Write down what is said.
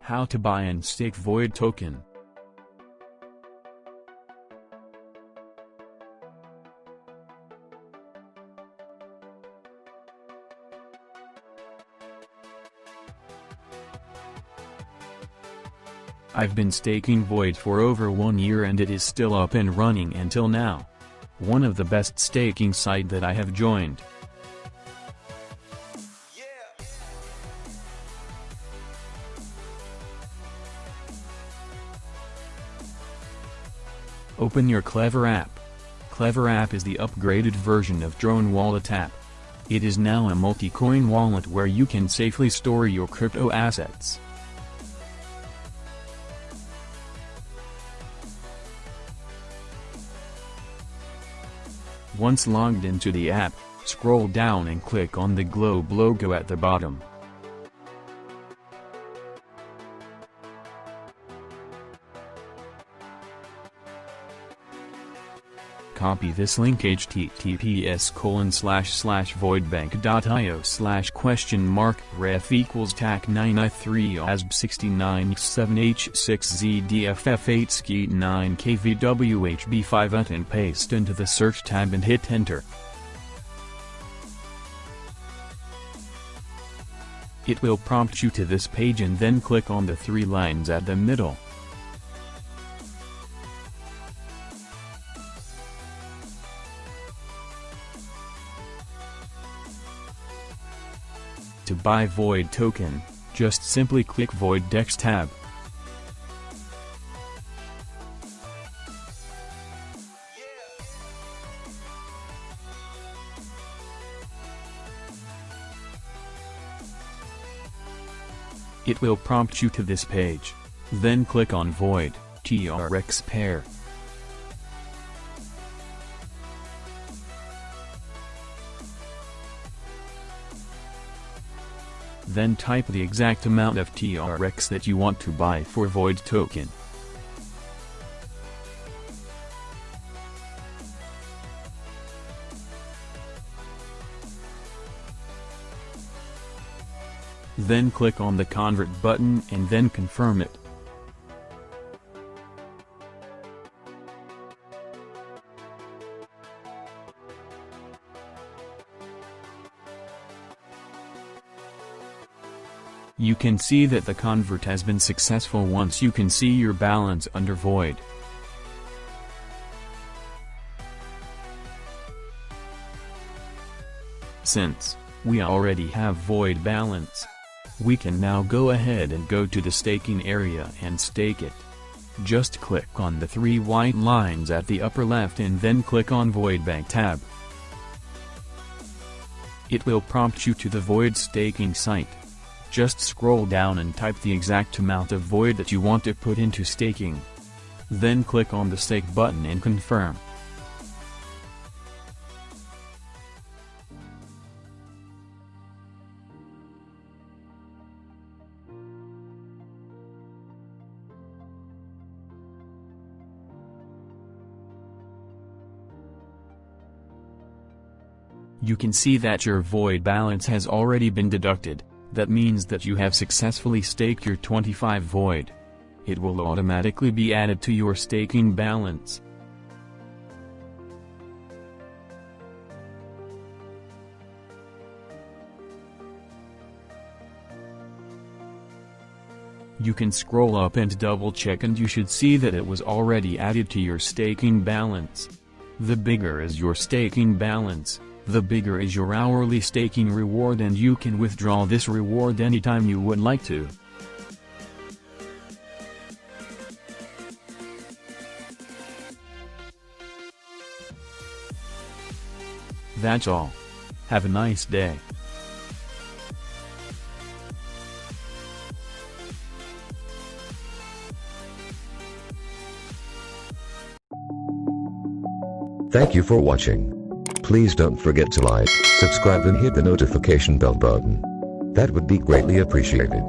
How to buy and stake Void token. I've been staking Void for over 1 year and it is still up and running until now. One of the best staking site that I have joined. Open your Klever app. Klever app is the upgraded version of Tron wallet app. It is now a multi-coin wallet where you can safely store your crypto assets. Once logged into the app, scroll down and click on the globe logo at the bottom. Copy this link https://voidbank.io/?ref equals TAC9I3 ASB69X7H6ZDFF8 Skeet 9KVWHB5 and paste into the search tab and hit enter. It will prompt you to this page and then click on the 3 lines at the middle. To buy Void token, just simply click Void Dex tab. It will prompt you to this page. Then click on Void TRX pair. Then type the exact amount of TRX that you want to buy for Void token. Then click on the convert button and then confirm it. You can see that the convert has been successful once you can see your balance under Void. Since we already have Void balance, we can now go ahead and go to the staking area and stake it. Just click on the 3 white lines at the upper left and then click on Void Bank tab. It will prompt you to the Void staking site. Just scroll down and type the exact amount of Void that you want to put into staking. Then click on the stake button and confirm. You can see that your Void balance has already been deducted. That means that you have successfully staked your 25 Void. It will automatically be added to your staking balance. You can scroll up and double check and you should see that it was already added to your staking balance. The bigger is your staking balance, the bigger is your hourly staking reward and you can withdraw this reward anytime you would like to. That's all. Have a nice day. Thank you for watching. Please don't forget to like, subscribe and hit the notification bell button. That would be greatly appreciated.